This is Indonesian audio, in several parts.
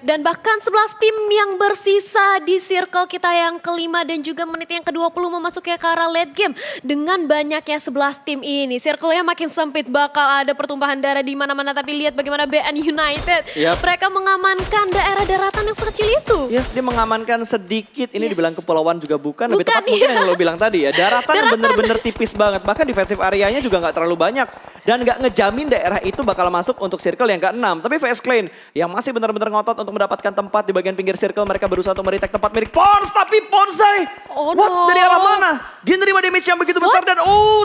Dan bahkan 11 tim yang bersisa di circle kita yang kelima dan juga menit yang ke-20 memasuki ke arah late game. Dengan banyaknya 11 tim ini, circle-nya makin sempit, bakal ada pertumpahan darah di mana-mana. Tapi lihat bagaimana BN United, mereka mengamankan daerah daratan yang sekecil itu. Yes, dia mengamankan sedikit, ini dibilang kepulauan juga bukan, lebih tepat mungkin yang lo bilang tadi ya. Daratan yang bener-bener tipis banget, bahkan defensive areanya juga nggak terlalu banyak. Dan nggak ngejamin daerah itu bakal masuk untuk circle yang ke-6. Tapi VS Clan yang masih benar-benar ngotot untuk mendapatkan tempat di bagian pinggir circle, mereka berusaha untuk meretake tempat milik Pons, tapi Ponsai, dari arah mana? Dia nerima damage yang begitu besar dan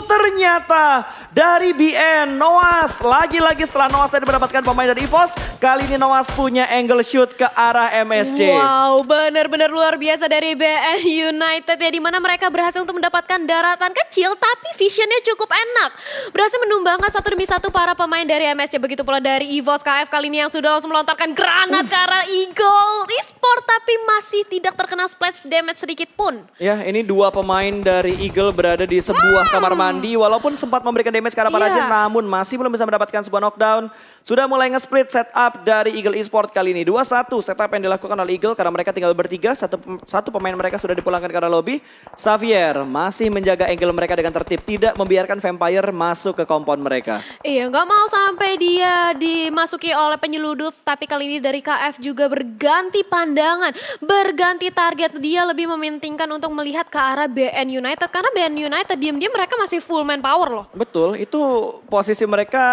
ternyata dari BN, Noaz, lagi-lagi setelah Noaz tadi mendapatkan pemain dari EVOS, kali ini Noaz punya angle shoot ke arah MSC. Wow, benar-benar luar biasa dari BN United ya, dimana mereka berhasil untuk mendapatkan daratan kecil, tapi visionnya cukup enak. Berhasil menumbangkan satu demi satu para pemain dari MSC, begitu pula dari EVOS KF kali ini yang sudah langsung melontarkan granat ke arah Eagle Esport, tapi masih tidak terkena splash damage sedikit pun. Ya, ini dua pemain dari Eagle berada di sebuah kamar mandi, walaupun sempat memberikan damage ke arah Parajen, namun masih belum bisa mendapatkan sebuah knockdown. Sudah mulai nge-split setup dari Eagle Esport kali ini. 2-1 setup yang dilakukan oleh Eagle karena mereka tinggal bertiga, satu pemain mereka sudah dipulangkan ke arah lobby. Xavier masih menjaga angle mereka dengan tertib, tidak membiarkan Vampire masuk ke compound mereka. Iya, nggak mau sampai dia dimasuki oleh penyeludup, tapi kali ini dari KF juga berganti pandangan, berganti target. Dia lebih mementingkan untuk melihat ke arah BN United, karena BN United diam-diam mereka masih full manpower loh. Betul, itu posisi mereka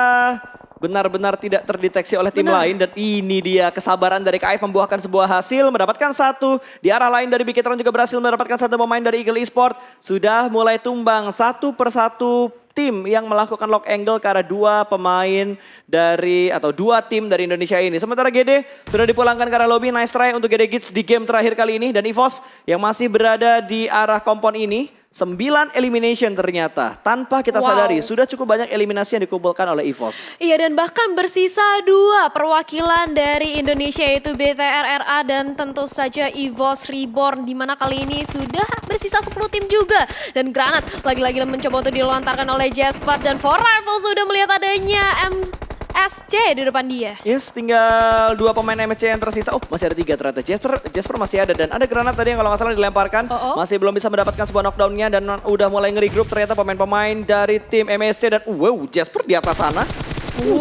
benar-benar tidak terdeteksi oleh tim lain, dan ini dia kesabaran dari KF membuahkan sebuah hasil, mendapatkan satu. Di arah lain dari Bigetron juga berhasil mendapatkan satu pemain dari Eagle Esport. Sudah mulai tumbang satu persatu tim yang melakukan lock angle ke arah dua pemain dari, atau dua tim dari Indonesia ini. Sementara GD sudah dipulangkan ke arah lobby. Nice try untuk GD Gits di game terakhir kali ini. Dan EVOS yang masih berada di arah kompon ini. 9 elimination ternyata. Tanpa kita sadari sudah cukup banyak eliminasi yang dikumpulkan oleh EVOS. Iya, dan bahkan bersisa 2 perwakilan dari Indonesia, yaitu BTRRA dan tentu saja EVOS Reborn. Dimana kali ini sudah bersisa 10 tim juga. Dan granat lagi-lagi mencoba untuk dilontarkan oleh Jasper. Dan For Rifle sudah melihat adanya MSC di depan dia. Yes, tinggal 2 pemain MSC yang tersisa. Oh, masih ada 3 ternyata. Jasper masih ada, dan ada granat tadi yang kalau nggak salah dilemparkan. Masih belum bisa mendapatkan sebuah knockdown-nya, dan udah mulai nge-regroup ternyata pemain-pemain dari tim MSC. Dan Jasper di atas sana.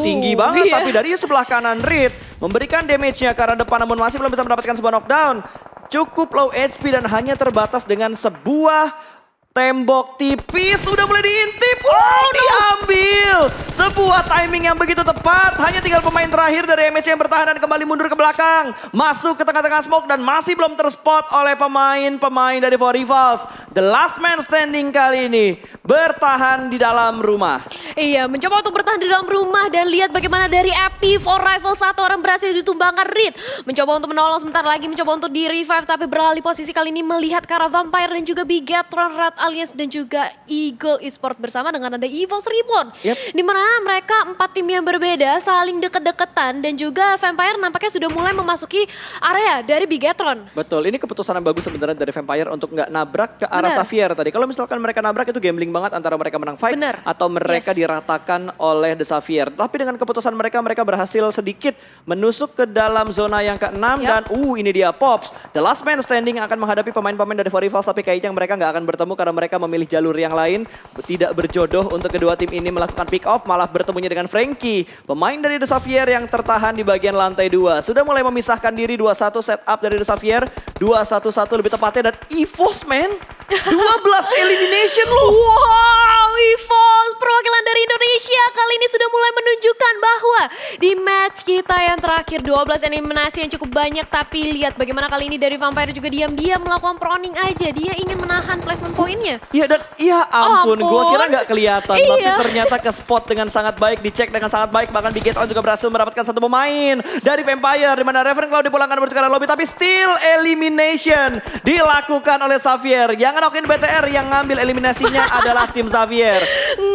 Tinggi banget, tapi dari sebelah kanan Reed memberikan damage-nya ke arah depan, namun masih belum bisa mendapatkan sebuah knockdown. Cukup low HP dan hanya terbatas dengan sebuah tembok tipis. Sudah mulai diintip. Diambil. Sebuah timing yang begitu tepat. Hanya tinggal pemain terakhir dari MSC yang bertahan dan kembali mundur ke belakang. Masuk ke tengah-tengah smoke dan masih belum terspot oleh pemain-pemain dari For Rivals. The last man standing kali ini bertahan di dalam rumah. Iya, mencoba untuk bertahan di dalam rumah, dan lihat bagaimana dari Epi For Rifle, satu orang berhasil ditumbangkan. Reed mencoba untuk menolong, sebentar lagi mencoba untuk di-revive, tapi beralih posisi kali ini melihat ke arah Vampire dan juga Bigetron, Red Alliance dan juga Eagle Esport bersama dengan ada EVOS Reborn. Dimana mereka 4 tim yang berbeda saling deket-deketan, dan juga Vampire nampaknya sudah mulai memasuki area dari Bigetron. Betul, ini keputusan yang bagus sebenarnya dari Vampire untuk nggak nabrak ke arah Xavier tadi. Kalau misalkan mereka nabrak itu gambling banget antara mereka menang fight atau mereka diratakan oleh The Xavier. Tapi dengan keputusan mereka berhasil sedikit menusuk ke dalam zona yang ke-6 dan ini dia Pops. The last man standing akan menghadapi pemain-pemain dari For Rivals, tapi kayaknya mereka nggak akan bertemu karena mereka memilih jalur yang lain. Tidak berjodoh untuk kedua tim ini melakukan pick off, malah bertemunya dengan Frankie. Pemain dari The Xavier yang tertahan di bagian lantai 2. Sudah mulai memisahkan diri, 2-1 setup dari The Xavier. 2-1-1 lebih tepatnya, dan EVOS man 12 elimination loh. Wow, EVOS perwakilan dari Indonesia kali ini sudah mulai menunjukkan bahwa di match kita yang terakhir 12 eliminasi yang cukup banyak, tapi lihat bagaimana kali ini dari Vampire juga diam-diam melakukan proning aja. Dia ingin menahan placement pointnya. Iya, dan ampun, gua kira nggak kelihatan, tapi ternyata ke spot dengan sangat baik, dicek dengan sangat baik. Bahkan Bigetron juga berhasil mendapatkan satu pemain dari Vampire, di mana Reverend Cloud dipulangkan menuju ke arah lobby, tapi still elimination dilakukan oleh Xavier. Yang ngenokin BTR, yang ngambil eliminasinya adalah tim Xavier.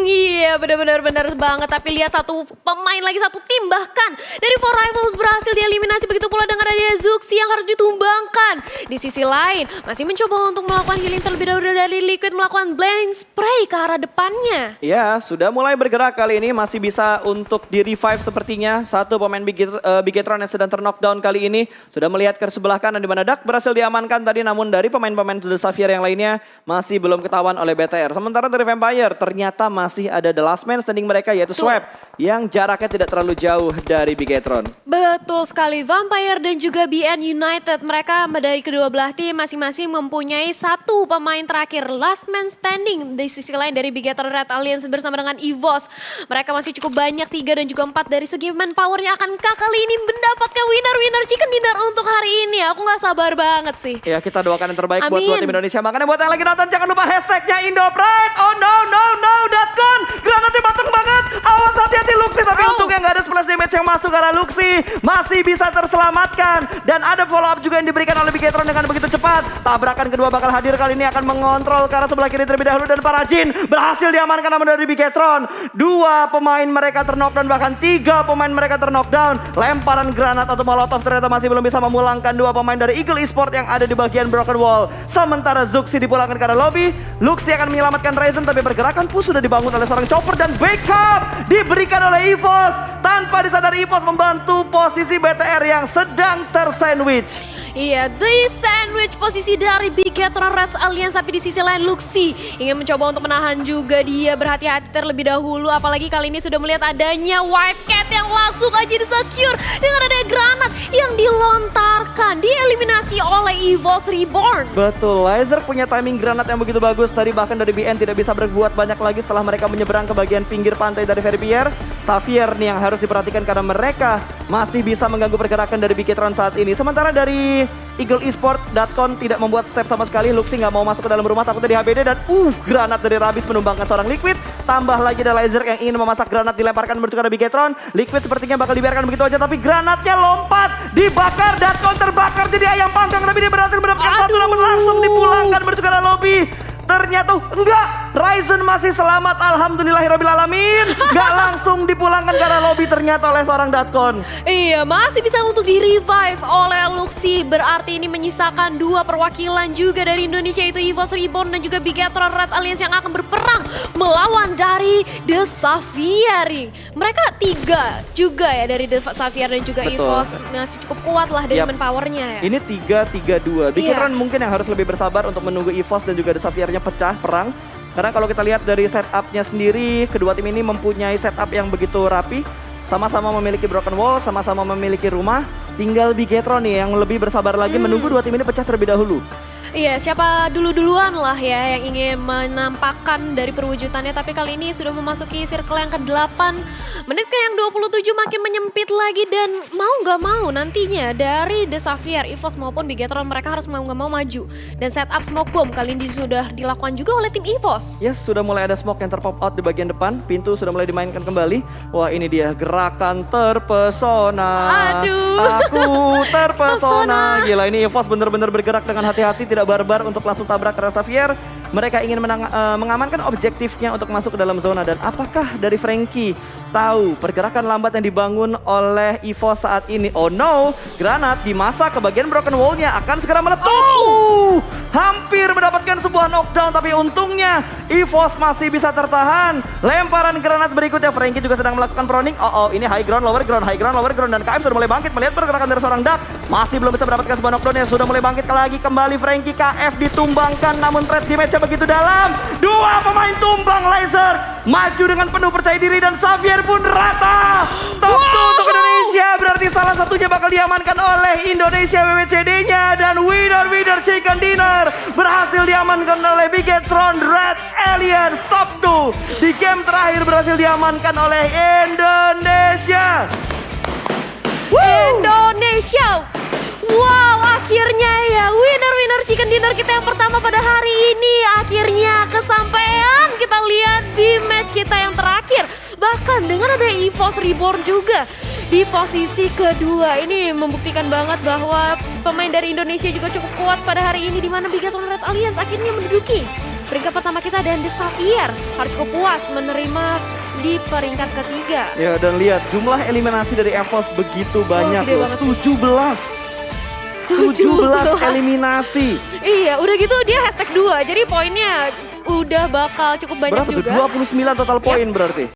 Iya, benar-benar banget. Tapi lihat satu pemain lagi, satu tim bahkan dari For Rivals berhasil dieliminasi. Begitu pula dengan ada Zuxi yang harus ditumbangkan. Di sisi lain, masih mencoba untuk melakukan healing terlebih dahulu dari Liquid melakukan blending spray ke arah depannya. Ya, sudah mulai bergerak kali ini, masih bisa untuk di revive sepertinya. Satu pemain Bigetron yang sedang terknockdown kali ini sudah melihat ke sebelah kanan di mana Dak berhasil diamankan tadi, namun dari pemain-pemain The Xavier yang lainnya masih belum ketahuan oleh BTR. Sementara dari Vampire ternyata masih ada the last man standing mereka yaitu Swap yang jaraknya tidak terlalu jauh dari Bigetron. Betul sekali, Vampire dan juga BN United. Mereka dari kedua belah tim masing-masing mempunyai satu pemain terakhir last man standing. Di sisi lain dari Bigetron Red Alliance bersama dengan EVOS. Mereka masih cukup banyak, 3 dan juga 4 dari segi manpowernya. Akankah kali ini mendapatkan winner chicken dinner untuk hari ini? Aku gak sabar banget sih. Ya, kita doakan yang terbaik buat Amin. dua tim Indonesia. Makanya buat yang lagi nonton jangan lupa hashtagnya Indopride. Oh no.com. Granatnya mateng banget. Awas hati-hati Luxi. Tapi untungnya nggak ada splash damage yang masuk karena Luxi masih bisa terselamatkan. Dan ada follow up juga yang diberikan oleh Bigetron dengan begitu cepat. Tabrakan kedua bakal hadir kali ini akan mengontrol ke arah sebelah kiri terlebih dahulu. Dan para Jin berhasil diamankan namun dari Bigetron. 2 pemain mereka terknockdown, bahkan 3 pemain mereka terknockdown. Lemparan granat atau molotov ternyata masih belum bisa memulangkan 2 pemain dari Eagle Esport yang ada di bagian Broken Wall. Sementara Zuxi dipulangkan ke arah lobby. Luxi akan menyelamatkan Ryzen, tapi pergerakan push sudah dibangun oleh seorang chopper dan backup diberikan oleh EVOS. Tanpa disadari EVOS membantu posisi BTR yang sedang tersandwich. Iya, the sandwich posisi dari Bigetron Red Alliance, tapi di sisi lain Luxi ingin mencoba untuk menahan juga. Dia berhati-hati terlebih dahulu, apalagi kali ini sudah melihat adanya Wildcat yang langsung aja di-secure dengan adanya granat yang dilontarkan, dieliminasi oleh EVOS Reborn. Betul, Laser punya timing granat yang begitu bagus. Tadi bahkan dari BN tidak bisa berbuat banyak lagi setelah mereka menyeberang ke bagian pinggir pantai dari Verbier. Xavier nih yang harus diperhatikan karena mereka masih bisa mengganggu pergerakan dari Bigetron saat ini. Sementara dari EagleEsport.com tidak membuat step sama sekali. Luxi nggak mau masuk ke dalam rumah takutnya di HBD dan granat dari Rabis menumbangkan seorang Liquid. Tambah lagi ada Laser yang ingin memasak granat dilemparkan menuju ke Bigetron. Liquid sepertinya bakal dibiarkan begitu aja tapi granatnya lompat dibakar dan terbakar jadi ayam panggang, tapi dia berhasil mendapatkan satu namun langsung dipulangkan menuju ke lobby. Ternyata enggak, Ryzen masih selamat, alhamdulillahirrahmanirrahim. Enggak langsung dipulangkan karena lobby ternyata oleh seorang Datkon. Iya, masih bisa untuk di-revive oleh Luxi. Berarti ini menyisakan 2 perwakilan juga dari Indonesia, yaitu EVOS Reborn dan juga Bigetron Red Alliance yang akan berperang melawan dari The Xavier. Mereka 3 juga ya dari The Xavier dan juga Betul. EVOS. Masih cukup kuat lah dari manpowernya ya. Ini 3-3-2. Bigetron mungkin yang harus lebih bersabar untuk menunggu EVOS dan juga The Xavier pecah perang. Karena kalau kita lihat dari setupnya sendiri, kedua tim ini mempunyai setup yang begitu rapi. Sama-sama memiliki broken wall, sama-sama memiliki rumah. Tinggal Bigetron nih yang lebih bersabar lagi menunggu dua tim ini pecah terlebih dahulu. Iya, siapa duluan lah ya yang ingin menampakkan dari perwujudannya. Tapi kali ini sudah memasuki circle yang ke-8. Menit ke yang 27 makin menyempit lagi. Dan mau gak mau nantinya dari The Xavier, EVOS maupun Bigetron mereka harus mau gak mau maju. Dan setup smoke bomb kali ini sudah dilakukan juga oleh tim EVOS. Yes, sudah mulai ada smoke yang terpop out di bagian depan. Pintu sudah mulai dimainkan kembali. Wah, ini dia gerakan terpesona. Aduh. Aku terpesona. Gila, ini EVOS bener-bener bergerak dengan hati-hati, tidak barbar untuk langsung tabrak ke Xavier. Mereka ingin mengamankan objektifnya untuk masuk ke dalam zona. Dan apakah dari Frankie tahu pergerakan lambat yang dibangun oleh EVOS saat ini? Oh no, granat dimasak ke bagian broken wall-nya akan segera meletup. Hampir mendapatkan sebuah knockdown, tapi untungnya EVOS masih bisa tertahan. Lemparan granat berikutnya, Frankie juga sedang melakukan proning. Ini high ground, lower ground, high ground, lower ground. Dan KM sudah mulai bangkit melihat pergerakan dari seorang Dak. Masih belum bisa mendapatkan sebuah knockdown yang sudah mulai bangkit lagi kembali Frankie. KF ditumbangkan namun threat damage-nya begitu dalam. 2 pemain tumbang, Laser maju dengan penuh percaya diri dan Xavier pun rata. Top 2 untuk Indonesia, berarti salah satunya bakal diamankan oleh Indonesia WWCD-nya. Dan winner chicken dinner berhasil diamankan oleh Bigetron Red Alliance. Top 2 di game terakhir berhasil diamankan oleh Indonesia. Indonesia. Wow, akhirnya ya winner chicken dinner kita yang pertama pada hari ini. Akhirnya kesampaian kita lihat di match kita yang terakhir. Bahkan dengan ada EVOS Reborn juga di posisi kedua. Ini membuktikan banget bahwa pemain dari Indonesia juga cukup kuat pada hari ini. Di mana Bigetron Red Alliance akhirnya menduduki peringkat pertama kita. Dan The Xavier harus cukup puas menerima di peringkat ketiga. Ya, dan lihat jumlah eliminasi dari EVOS begitu banyak gede loh, banget sih. 17. 17 eliminasi. Iya, udah gitu dia hashtag 2, jadi poinnya udah bakal cukup banyak Berapa tuh? juga. 29 total poin berarti.